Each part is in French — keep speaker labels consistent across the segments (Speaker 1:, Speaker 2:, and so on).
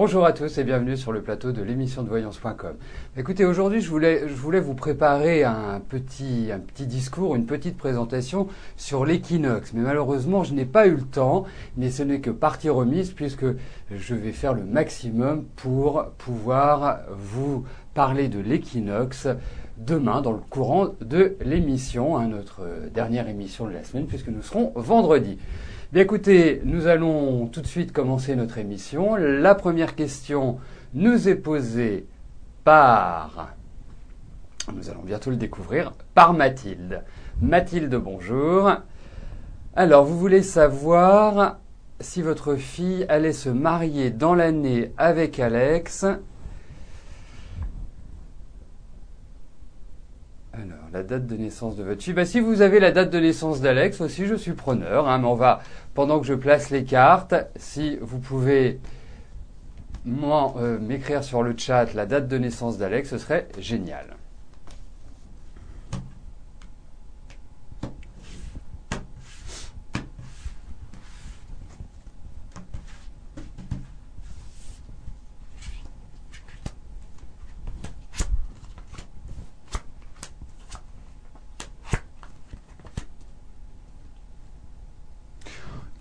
Speaker 1: Bonjour à tous et bienvenue sur le plateau de l'émission de voyance.com. Écoutez, aujourd'hui je voulais vous préparer un petit discours, une petite présentation sur l'équinoxe. Mais malheureusement je n'ai pas eu le temps, mais ce n'est que partie remise puisque je vais faire le maximum pour pouvoir vous parler de l'équinoxe demain dans le courant de l'émission, notre dernière émission de la semaine puisque nous serons vendredi. Bien écoutez, nous allons tout de suite commencer notre émission. La première question nous est posée par, nous allons bientôt le découvrir, par Mathilde. Mathilde, bonjour. Alors, vous voulez savoir si votre fille allait se marier dans l'année avec Alex. Alors, la date de naissance de votre fille. Si vous avez la date de naissance d'Alex aussi, je suis preneur. Mais on va, pendant que je place les cartes, si vous pouvez m'écrire sur le chat la date de naissance d'Alex, ce serait génial.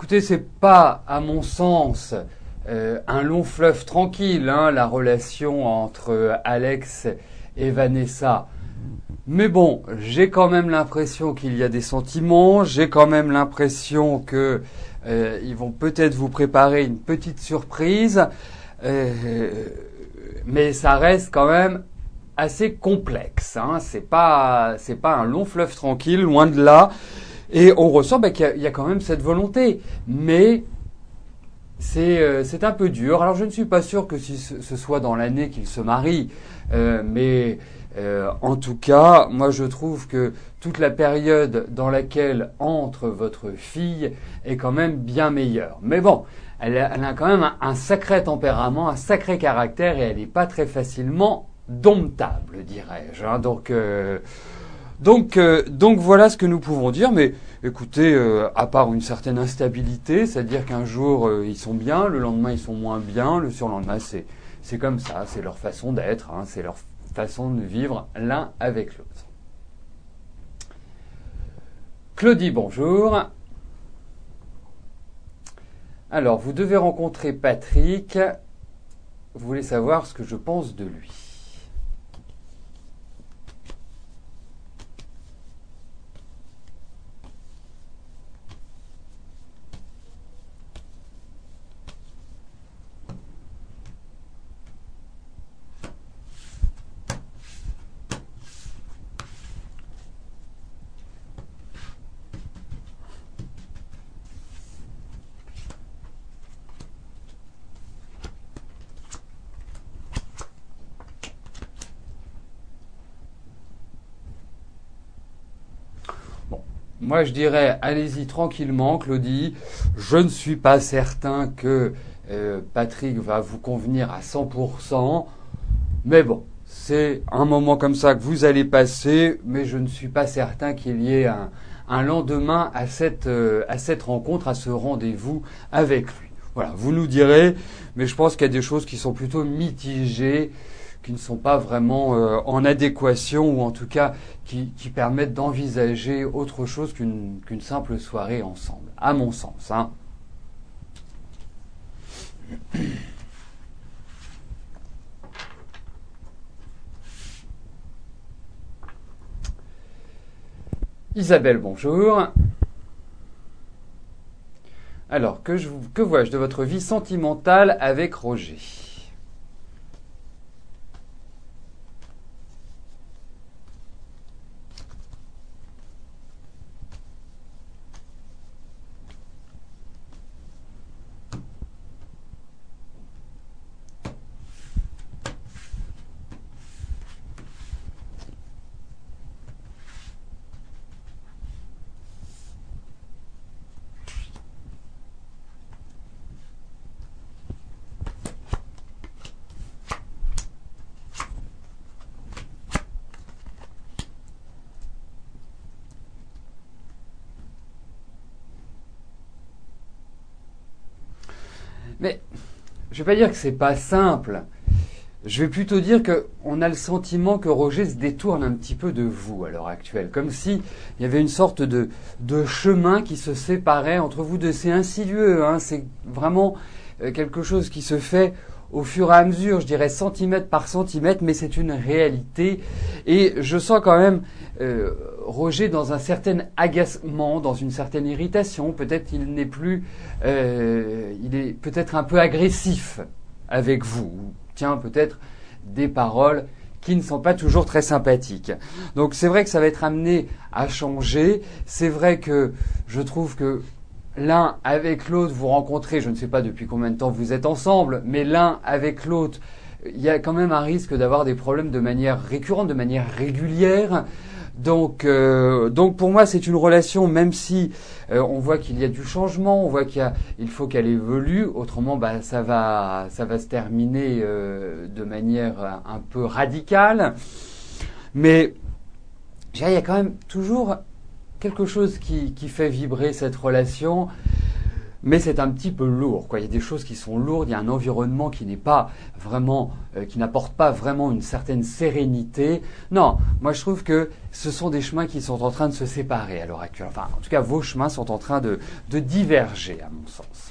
Speaker 1: Écoutez, c'est pas, à mon sens, un long fleuve tranquille, la relation entre Alex et Vanessa. Mais bon, j'ai quand même l'impression qu'il y a des sentiments, j'ai quand même l'impression que ils vont peut-être vous préparer une petite surprise, mais ça reste quand même assez complexe. C'est pas un long fleuve tranquille, loin de là. Et on ressent qu'il y a quand même cette volonté. Mais c'est un peu dur. Alors je ne suis pas sûr que ce soit dans l'année qu'ils se marient. Mais en tout cas, moi je trouve que toute la période dans laquelle entre votre fille est quand même bien meilleure. Mais bon, elle a quand même un sacré tempérament, un sacré caractère et elle n'est pas très facilement domptable, dirais-je. Donc voilà ce que nous pouvons dire, mais écoutez, à part une certaine instabilité, c'est-à-dire qu'un jour ils sont bien, le lendemain ils sont moins bien, le surlendemain c'est comme ça, c'est leur façon d'être, c'est leur façon de vivre l'un avec l'autre. Claudie, bonjour. Alors, vous devez rencontrer Patrick, vous voulez savoir ce que je pense de lui. Moi, je dirais, allez-y tranquillement, Claudie. Je ne suis pas certain que Patrick va vous convenir à 100%. Mais bon, c'est un moment comme ça que vous allez passer. Mais je ne suis pas certain qu'il y ait un lendemain à cette rencontre, à ce rendez-vous avec lui. Voilà, vous nous direz. Mais je pense qu'il y a des choses qui sont plutôt mitigées, qui ne sont pas vraiment en adéquation ou en tout cas qui permettent d'envisager autre chose qu'une simple soirée ensemble, à mon sens. Isabelle, bonjour. Alors, que vois-je de votre vie sentimentale avec Roger ? Mais je vais pas dire que c'est pas simple. Je vais plutôt dire qu'on a le sentiment que Roger se détourne un petit peu de vous à l'heure actuelle, comme si il y avait une sorte de chemin qui se séparait entre vous deux. C'est insidieux, hein, c'est vraiment quelque chose qui se fait au fur et à mesure, je dirais centimètre par centimètre, mais c'est une réalité. Et je sens quand même Roger dans un certain agacement, dans une certaine irritation. Peut-être il n'est plus, il est peut-être un peu agressif avec vous. Tient peut-être des paroles qui ne sont pas toujours très sympathiques. Donc c'est vrai que ça va être amené à changer. C'est vrai que je trouve que l'un avec l'autre, vous rencontrez, je ne sais pas depuis combien de temps vous êtes ensemble, mais l'un avec l'autre, il y a quand même un risque d'avoir des problèmes de manière récurrente, de manière régulière. Donc pour moi, c'est une relation, même si on voit qu'il y a du changement, on voit il faut qu'elle évolue. Autrement, ça va se terminer de manière un peu radicale. Mais je dirais, il y a quand même toujours quelque chose qui fait vibrer cette relation. Mais c'est un petit peu lourd, quoi. Il y a des choses qui sont lourdes, il y a un environnement qui n'est pas vraiment, qui n'apporte pas vraiment une certaine sérénité. Non, moi je trouve que ce sont des chemins qui sont en train de se séparer à l'heure actuelle. Enfin, en tout cas, vos chemins sont en train de diverger, à mon sens.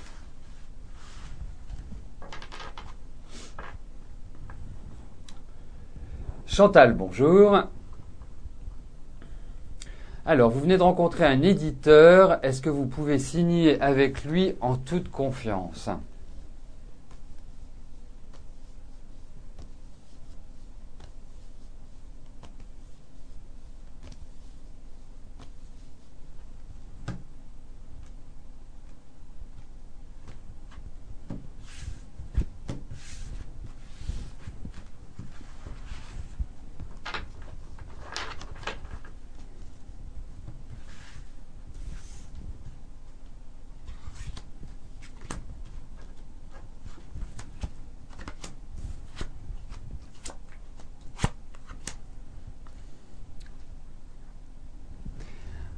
Speaker 1: Chantal, bonjour. Alors, vous venez de rencontrer un éditeur. Est-ce que vous pouvez signer avec lui en toute confiance ?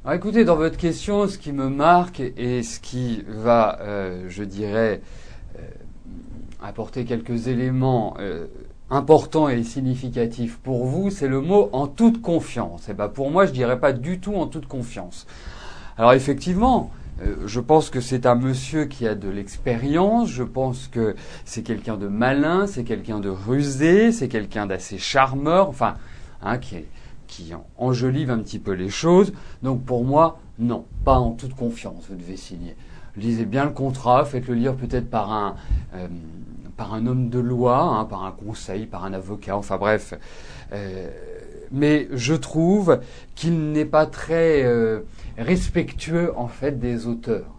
Speaker 1: Alors écoutez, dans votre question, ce qui me marque et ce qui va, je dirais, apporter quelques éléments importants et significatifs pour vous, c'est le mot en toute confiance. Et pour moi, je dirais pas du tout en toute confiance. Alors effectivement, je pense que c'est un monsieur qui a de l'expérience, je pense que c'est quelqu'un de malin, c'est quelqu'un de rusé, c'est quelqu'un d'assez charmeur, enfin, qui enjolive un petit peu les choses. Donc pour moi, non, pas en toute confiance, vous devez signer. Lisez bien le contrat, faites-le lire peut-être par un homme de loi, hein, par un conseil, par un avocat, enfin bref. Mais je trouve qu'il n'est pas très respectueux en fait des auteurs.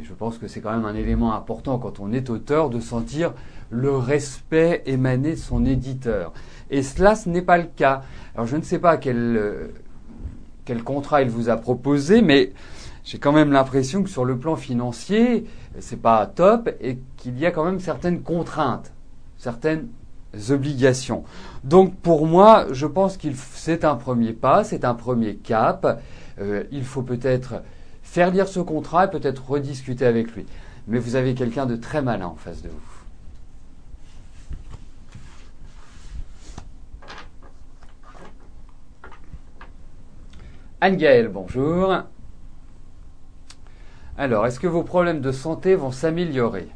Speaker 1: Je pense que c'est quand même un élément important quand on est auteur de sentir le respect émaner de son éditeur. Et cela, ce n'est pas le cas. Alors je ne sais pas quel contrat il vous a proposé, mais j'ai quand même l'impression que sur le plan financier, c'est pas top et qu'il y a quand même certaines contraintes, certaines obligations. Donc pour moi, je pense c'est un premier pas, c'est un premier cap. Il faut peut-être faire lire ce contrat et peut-être rediscuter avec lui. Mais vous avez quelqu'un de très malin en face de vous. Anne-Gaëlle, bonjour. Alors, est-ce que vos problèmes de santé vont s'améliorer ?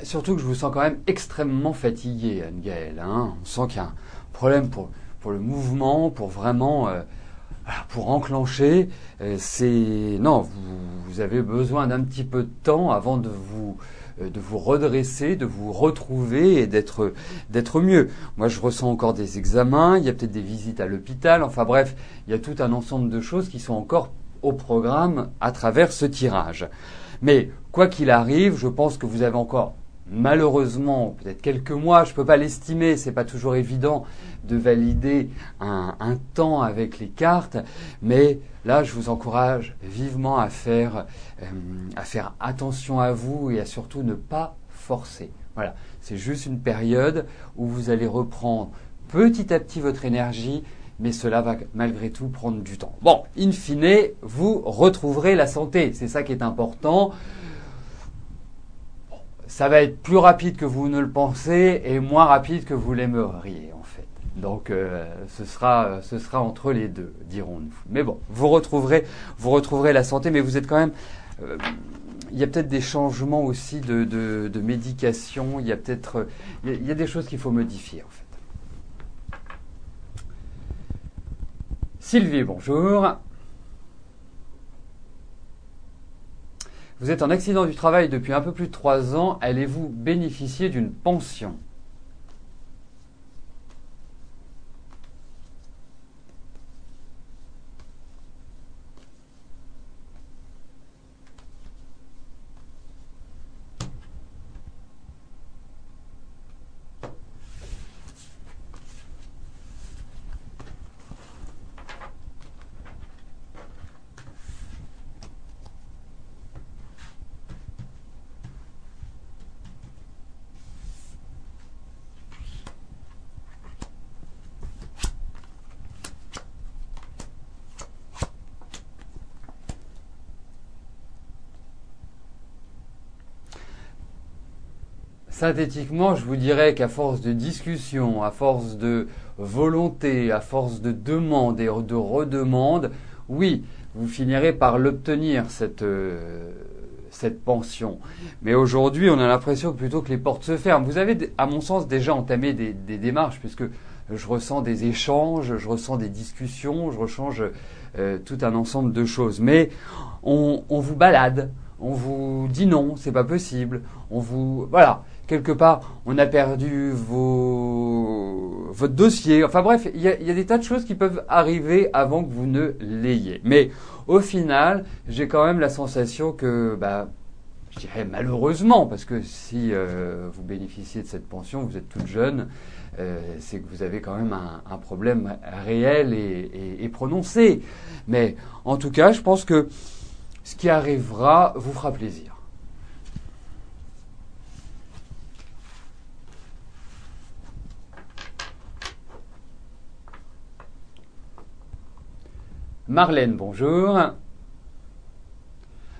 Speaker 1: Surtout que je vous sens quand même extrêmement fatigué, Anne-Gaëlle. Hein. On sent qu'il y a un problème pour le mouvement, pour vraiment pour enclencher. Non, vous avez besoin d'un petit peu de temps avant de vous redresser, de vous retrouver et d'être mieux. Moi, je ressens encore des examens, il y a peut-être des visites à l'hôpital. Enfin bref, il y a tout un ensemble de choses qui sont encore au programme à travers ce tirage. Mais quoi qu'il arrive, je pense que vous avez encore malheureusement peut-être quelques mois, je ne peux pas l'estimer, c'est pas toujours évident de valider un temps avec les cartes, mais là je vous encourage vivement à faire attention à vous et à surtout ne pas forcer. Voilà, c'est juste une période où vous allez reprendre petit à petit votre énergie, mais cela va malgré tout prendre du temps. Bon, in fine, vous retrouverez la santé, c'est ça qui est important. Ça va être plus rapide que vous ne le pensez et moins rapide que vous l'aimeriez en fait. Donc ce sera entre les deux, dirons-nous. Mais bon, vous retrouverez la santé, mais vous êtes quand même. Il y a peut-être des changements aussi de médication. Il y a peut-être il y a des choses qu'il faut modifier en fait. Sylvie, bonjour. Vous êtes en accident du travail depuis un peu plus de 3 ans. Allez-vous bénéficier d'une pension ? Synthétiquement, je vous dirais qu'à force de discussion, à force de volonté, à force de demande et de redemande, oui, vous finirez par l'obtenir, cette pension. Mais aujourd'hui, on a l'impression que plutôt que les portes se ferment. Vous avez, à mon sens, déjà entamé des démarches, puisque je ressens des échanges, je ressens des discussions, je ressens tout un ensemble de choses. Mais on vous balade, on vous dit non, c'est pas possible, voilà. Quelque part, on a perdu votre dossier. Enfin bref, il y a des tas de choses qui peuvent arriver avant que vous ne l'ayez. Mais au final, j'ai quand même la sensation que, je dirais malheureusement, parce que si vous bénéficiez de cette pension, vous êtes toute jeune, c'est que vous avez quand même un problème réel et prononcé. Mais en tout cas, je pense que ce qui arrivera vous fera plaisir. Marlène, bonjour.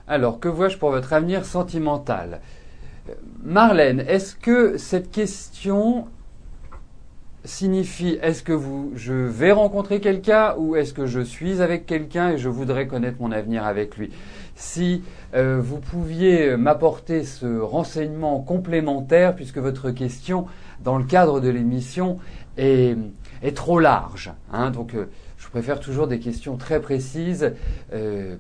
Speaker 1: Alors, que vois-je pour votre avenir sentimental ? Marlène, est-ce que cette question signifie est-ce que je vais rencontrer quelqu'un ou est-ce que je suis avec quelqu'un et je voudrais connaître mon avenir avec lui ? Si vous pouviez m'apporter ce renseignement complémentaire, puisque votre question, dans le cadre de l'émission, est trop large. Donc, je préfère toujours des questions très précises,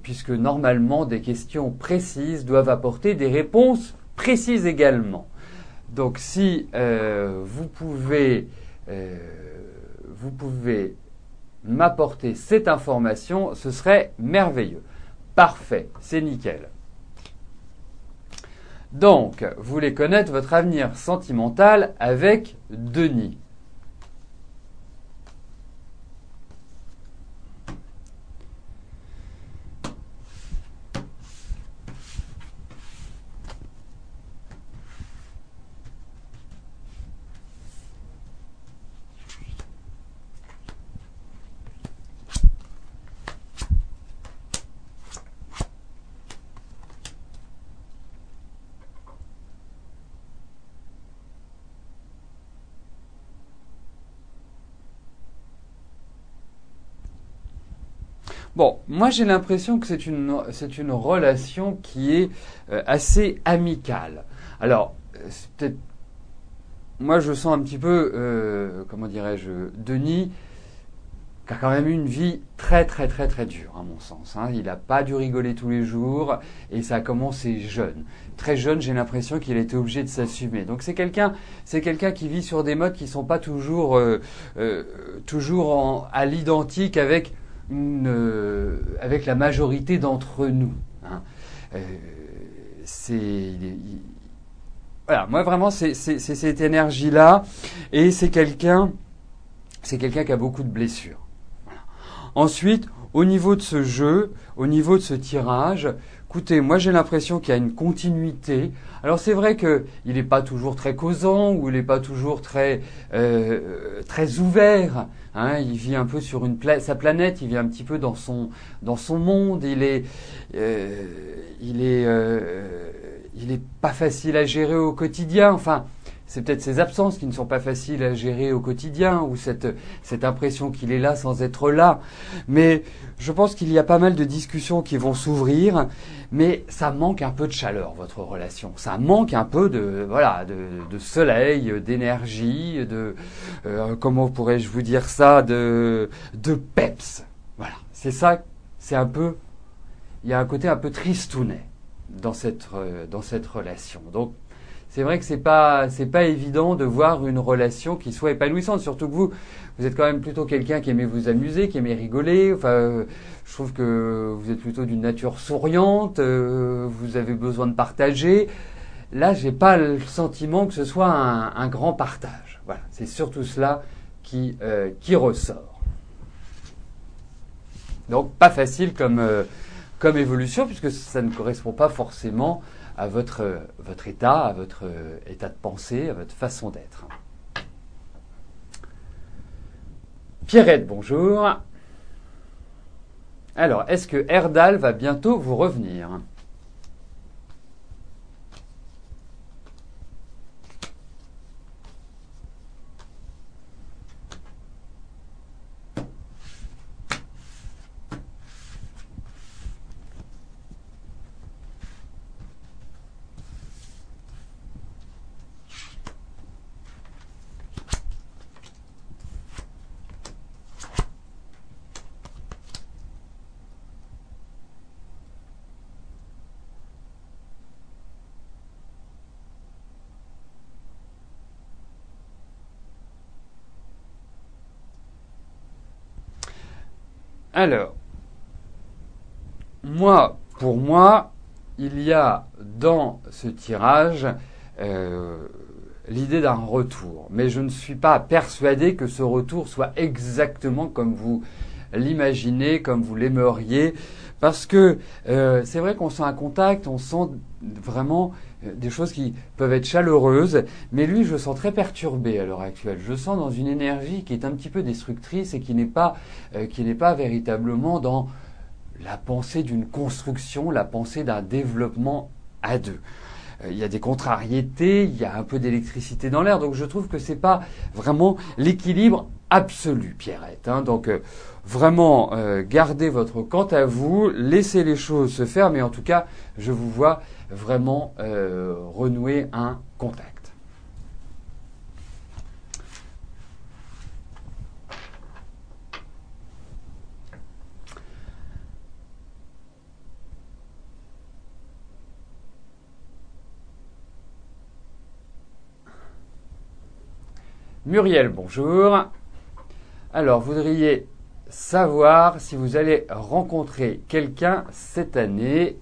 Speaker 1: puisque normalement, des questions précises doivent apporter des réponses précises également. Donc, si vous pouvez m'apporter cette information, ce serait merveilleux. Parfait, c'est nickel. Donc, vous voulez connaître votre avenir sentimental avec Denis. Bon, moi j'ai l'impression que c'est une relation qui est assez amicale. Alors, c'est peut-être, moi je sens un petit peu, comment dirais-je, Denis, qui a quand même eu une vie très très très très dure, à mon sens. Il n'a pas dû rigoler tous les jours et ça a commencé jeune. Très jeune, j'ai l'impression qu'il a été obligé de s'assumer. Donc c'est quelqu'un qui vit sur des modes qui sont pas toujours à l'identique avec la majorité d'entre nous. voilà, moi vraiment c'est cette énergie-là, et c'est quelqu'un qui a beaucoup de blessures. Voilà. Ensuite, au niveau de ce jeu, au niveau de ce tirage, écoutez, moi j'ai l'impression qu'il y a une continuité. Alors c'est vrai qu'il n'est pas toujours très causant, ou il n'est pas toujours très ouvert. Hein, il vit un peu sur sa planète, il vit un petit peu dans son monde. Il est pas facile à gérer au quotidien. Enfin, c'est peut-être ses absences qui ne sont pas faciles à gérer au quotidien, ou cette impression qu'il est là sans être là. Mais je pense qu'il y a pas mal de discussions qui vont s'ouvrir, mais ça manque un peu de chaleur, votre relation. Ça manque un peu de soleil, d'énergie, comment pourrais-je vous dire ça, de peps. Voilà, c'est ça, c'est un peu, il y a un côté un peu tristounet dans cette relation. Donc, c'est vrai que c'est pas évident de voir une relation qui soit épanouissante, surtout que vous êtes quand même plutôt quelqu'un qui aimait vous amuser, qui aimait rigoler. Enfin, je trouve que vous êtes plutôt d'une nature souriante, vous avez besoin de partager. Là, j'ai pas le sentiment que ce soit un grand partage. Voilà, c'est surtout cela qui ressort. Donc, pas facile comme évolution, puisque ça ne correspond pas forcément à votre état, à votre état de pensée, à votre façon d'être. Pierrette, bonjour. Alors, est-ce que Erdal va bientôt vous revenir ? Alors, pour moi, il y a dans ce tirage l'idée d'un retour. Mais je ne suis pas persuadé que ce retour soit exactement comme vous l'imaginez, comme vous l'aimeriez. Parce que c'est vrai qu'on sent un contact, on sent vraiment des choses qui peuvent être chaleureuses, mais lui, je le sens très perturbé à l'heure actuelle. Je le sens dans une énergie qui est un petit peu destructrice et qui n'est pas véritablement dans la pensée d'une construction, la pensée d'un développement à deux. Il y a des contrariétés, il y a un peu d'électricité dans l'air, donc je trouve que c'est pas vraiment l'équilibre absolu, Pierrette. Hein. Donc vraiment, gardez votre quant à vous, laissez les choses se faire, mais en tout cas, je vous vois vraiment renouer un contact. Muriel, bonjour. Alors, vous voudriez savoir si vous allez rencontrer quelqu'un cette année.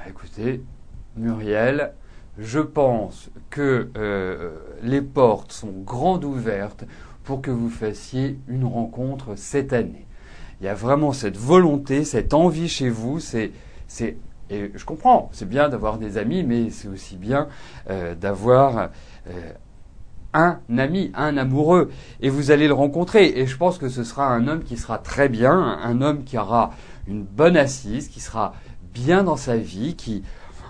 Speaker 1: Écoutez, Muriel, je pense que les portes sont grandes ouvertes pour que vous fassiez une rencontre cette année. Il y a vraiment cette volonté, cette envie chez vous. Et je comprends, c'est bien d'avoir des amis, mais c'est aussi bien d'avoir un ami, un amoureux. Et vous allez le rencontrer. Et je pense que ce sera un homme qui sera très bien, un homme qui aura une bonne assise, qui sera bien dans sa vie, qui,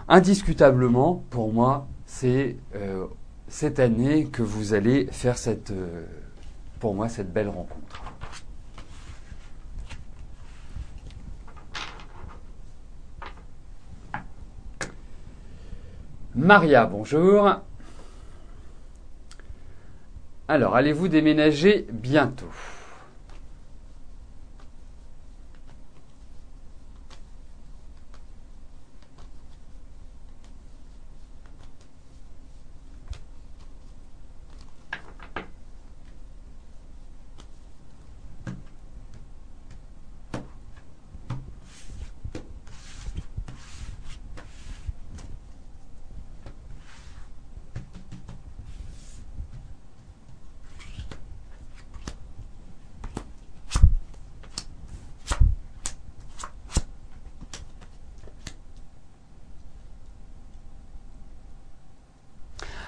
Speaker 1: indiscutablement, pour moi, c'est cette année que vous allez faire pour moi, cette belle rencontre. Maria, bonjour. Alors, allez-vous déménager bientôt?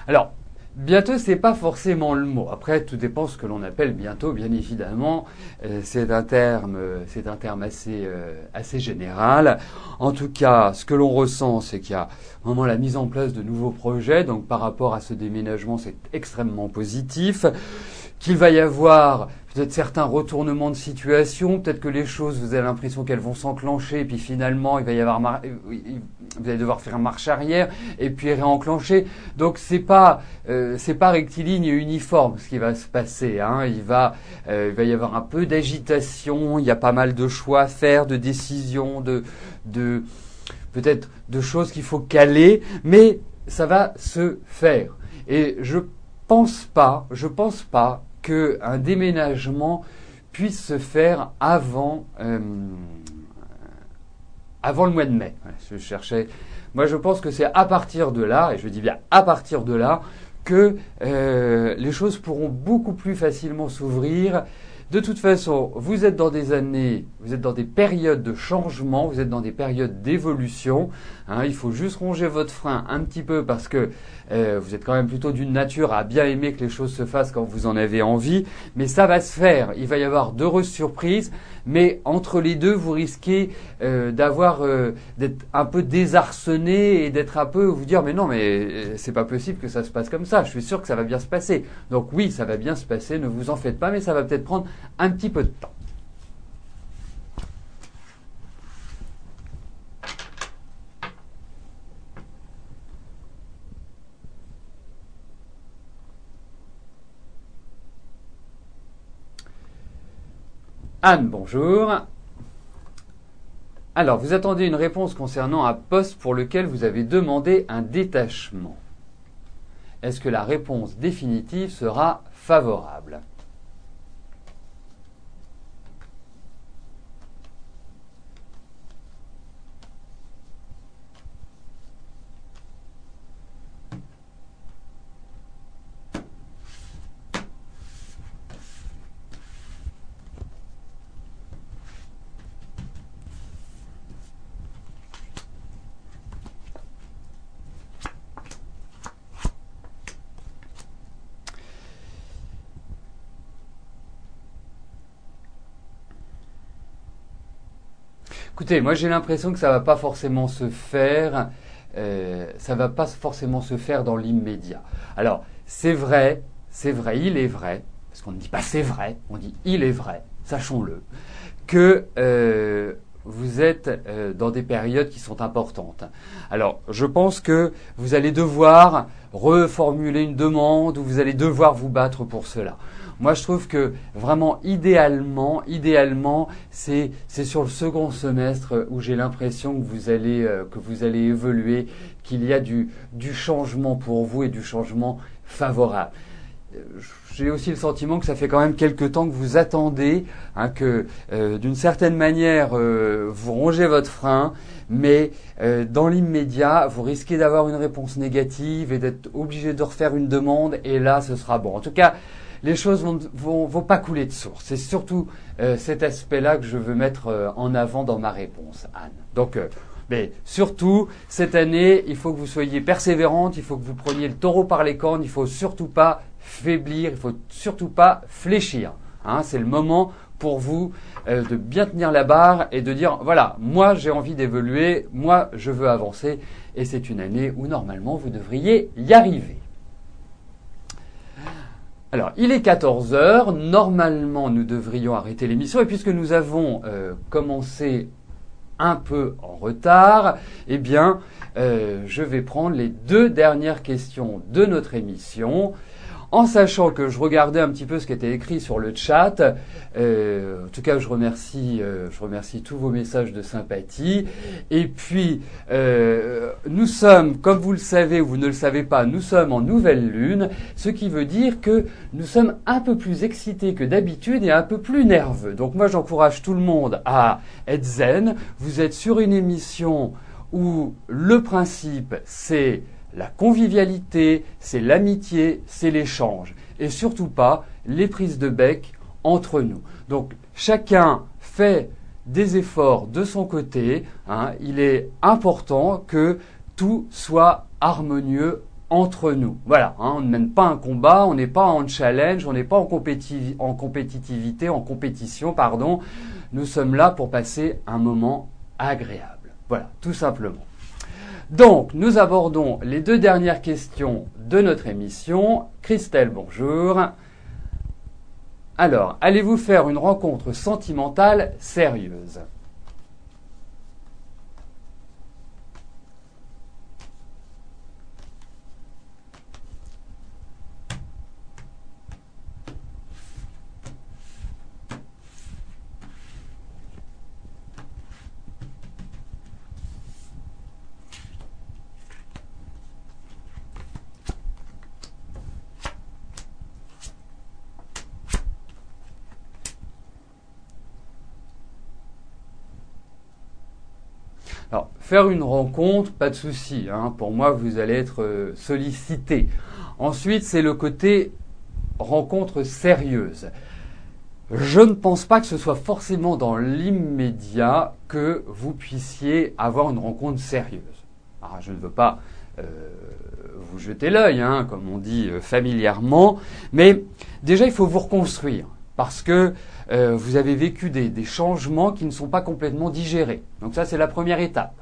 Speaker 1: Alors, bientôt, c'est pas forcément le mot. Après, tout dépend ce que l'on appelle bientôt, bien évidemment. C'est un terme assez général. En tout cas, ce que l'on ressent, c'est qu'il y a vraiment la mise en place de nouveaux projets. Donc, par rapport à ce déménagement, c'est extrêmement positif. Qu'il va y avoir peut-être certains retournements de situation, peut-être que les choses, vous avez l'impression qu'elles vont s'enclencher, puis finalement, vous allez devoir faire marche arrière, et puis réenclencher. Donc c'est pas rectiligne et uniforme ce qui va se passer. Hein. Il va y avoir un peu d'agitation, il y a pas mal de choix à faire, de décisions, de peut-être de choses qu'il faut caler, mais ça va se faire. Et je pense pas qu'un déménagement puisse se faire avant le mois de mai. Je cherchais. Moi, je pense que c'est à partir de là, et je dis bien à partir de là, que les choses pourront beaucoup plus facilement s'ouvrir. De toute façon, vous êtes dans des périodes de changement, vous êtes dans des périodes d'évolution. Hein, il faut juste ronger votre frein un petit peu parce que vous êtes quand même plutôt d'une nature à bien aimer que les choses se fassent quand vous en avez envie. Mais ça va se faire. Il va y avoir d'heureuses surprises. Mais entre les deux, vous risquez d'être un peu désarçonné et d'être un peu vous dire mais non mais c'est pas possible que ça se passe comme ça. Je suis sûr que ça va bien se passer. Donc oui, ça va bien se passer. Ne vous en faites pas, mais ça va peut-être prendre un petit peu de temps. Anne, bonjour. Alors, vous attendez une réponse concernant un poste pour lequel vous avez demandé un détachement. Est-ce que la réponse définitive sera favorable ? Écoutez, moi j'ai l'impression que ça va pas forcément se faire, ça va pas forcément se faire dans l'immédiat. Alors il est vrai, parce qu'on ne dit pas c'est vrai, on dit il est vrai, sachons-le, que vous êtes dans des périodes qui sont importantes. Alors, je pense que vous allez devoir reformuler une demande ou vous allez devoir vous battre pour cela. Moi, je trouve que vraiment, idéalement, c'est sur le second semestre où j'ai l'impression que vous allez évoluer, qu'il y a du changement pour vous et du changement favorable. J'ai aussi le sentiment que ça fait quand même quelques temps que vous attendez, hein, que d'une certaine manière vous rongez votre frein, mais dans l'immédiat vous risquez d'avoir une réponse négative et d'être obligé de refaire une demande et là ce sera bon. En tout cas, les choses vont pas couler de source. C'est surtout cet aspect-là que je veux mettre en avant dans ma réponse, Anne. Donc mais surtout, cette année, il faut que vous soyez persévérante, il faut que vous preniez le taureau par les cornes, il faut surtout pas faiblir, il faut surtout pas fléchir. Hein, c'est le moment pour vous de bien tenir la barre et de dire, voilà, moi j'ai envie d'évoluer, moi je veux avancer, et c'est une année où normalement vous devriez y arriver. Alors, il est 14 heures, normalement nous devrions arrêter l'émission, et puisque nous avons commencé un peu en retard, eh bien, je vais prendre les 2 dernières questions de notre émission, en sachant que je regardais un petit peu ce qui était écrit sur le chat. En tout cas, je remercie tous vos messages de sympathie. Et puis, nous sommes, comme vous le savez ou vous ne le savez pas, nous sommes en nouvelle lune, ce qui veut dire que nous sommes un peu plus excités que d'habitude et un peu plus nerveux. Donc moi, j'encourage tout le monde à être zen. Vous êtes sur une émission où le principe, c'est la convivialité, c'est l'amitié, c'est l'échange. Et surtout pas les prises de bec entre nous. Donc chacun fait des efforts de son côté. Il est important que tout soit harmonieux entre nous. Voilà, on ne mène pas un combat, on n'est pas en challenge, on n'est pas en compétitivité, en compétition, pardon. Nous sommes là pour passer un moment agréable. Voilà, tout simplement. Donc, nous abordons les 2 dernières questions de notre émission. Christelle, bonjour. Alors, allez-vous faire une rencontre sentimentale sérieuse ? Alors, faire une rencontre, pas de souci. Pour moi, vous allez être sollicité. Ensuite, c'est le côté rencontre sérieuse. Je ne pense pas que ce soit forcément dans l'immédiat que vous puissiez avoir une rencontre sérieuse. Alors, je ne veux pas vous jeter l'œil, comme on dit familièrement, mais déjà, il faut vous reconstruire. Parce que vous avez vécu des changements qui ne sont pas complètement digérés. Donc ça, c'est la première étape.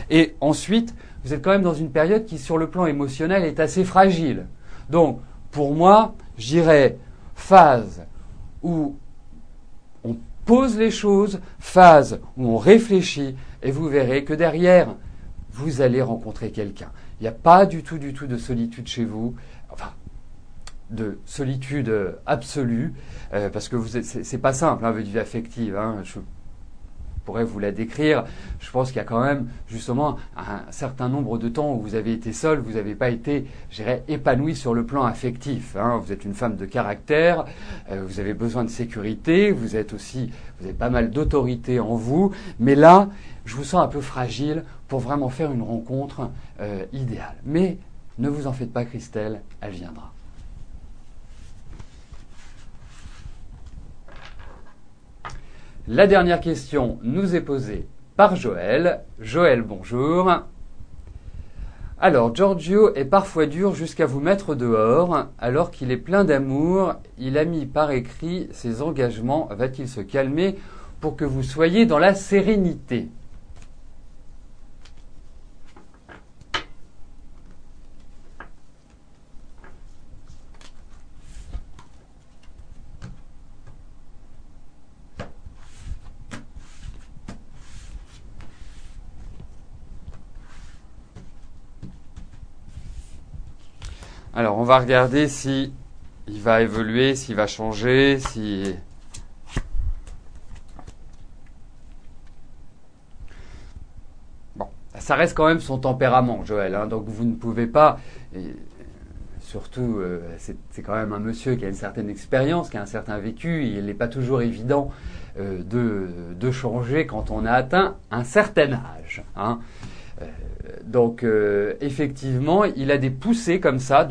Speaker 1: Et ensuite, vous êtes quand même dans une période qui, sur le plan émotionnel, est assez fragile. Donc, pour moi, je dirais phase où on pose les choses, phase où on réfléchit, et vous verrez que derrière, vous allez rencontrer quelqu'un. Il n'y a pas du tout de solitude chez vous. Enfin, de solitude absolue, parce que c'est pas simple, votre vie affective. Je pourrais vous la décrire. Je pense qu'il y a quand même justement un certain nombre de temps où vous avez été seul, vous n'avez pas été, je dirais, épanoui sur le plan affectif. Vous êtes une femme de caractère, vous avez besoin de sécurité, vous avez pas mal d'autorité en vous, mais là, je vous sens un peu fragile pour vraiment faire une rencontre idéale. Mais ne vous en faites pas, Christelle, elle viendra. La dernière question nous est posée par Joël. Joël, bonjour. Alors, Giorgio est parfois dur jusqu'à vous mettre dehors, alors qu'il est plein d'amour. Il a mis par écrit ses engagements. Va-t-il se calmer pour que vous soyez dans la sérénité ? Alors, on va regarder si il va évoluer, s'il va changer, si... Bon, ça reste quand même son tempérament, Joël, donc vous ne pouvez pas... Et surtout, c'est quand même un monsieur qui a une certaine expérience, qui a un certain vécu, il n'est pas toujours évident de changer quand on a atteint un certain âge. Donc effectivement, il a des poussées comme ça.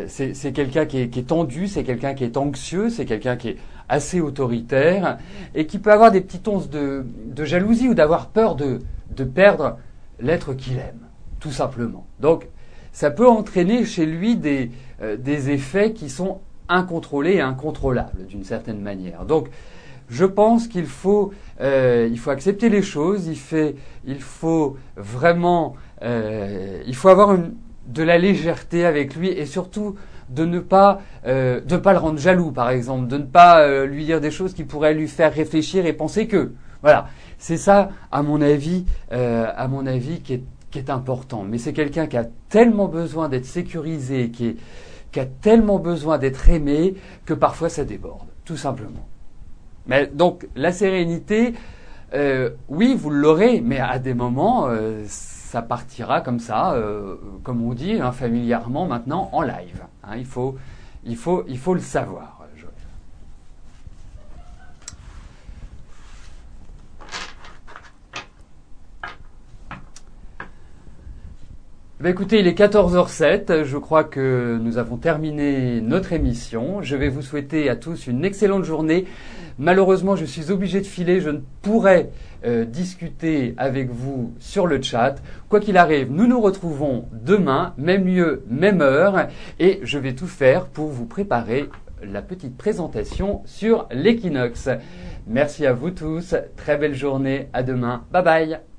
Speaker 1: C'est quelqu'un qui est tendu, c'est quelqu'un qui est anxieux, c'est quelqu'un qui est assez autoritaire et qui peut avoir des petites onces de jalousie ou d'avoir peur de perdre l'être qu'il aime, tout simplement. Donc ça peut entraîner chez lui des effets qui sont incontrôlés et incontrôlables d'une certaine manière. Donc je pense qu'il faut accepter les choses. Il faut vraiment, il faut avoir de la légèreté avec lui et surtout de ne pas le rendre jaloux, par exemple, de ne pas lui dire des choses qui pourraient lui faire réfléchir et penser que. Voilà, c'est ça, à mon avis, qui est important. Mais c'est quelqu'un qui a tellement besoin d'être sécurisé, qui a tellement besoin d'être aimé, que parfois ça déborde, tout simplement. Mais donc, la sérénité, oui, vous l'aurez, mais à des moments, ça partira comme ça, comme on dit hein, familièrement maintenant, en live. Hein, il faut le savoir. Écoutez, il est 14h07, je crois que nous avons terminé notre émission. Je vais vous souhaiter à tous une excellente journée. Malheureusement, je suis obligé de filer, je ne pourrai discuter avec vous sur le chat. Quoi qu'il arrive, nous nous retrouvons demain, même lieu, même heure, et je vais tout faire pour vous préparer la petite présentation sur l'équinoxe. Merci à vous tous, très belle journée, à demain, bye bye.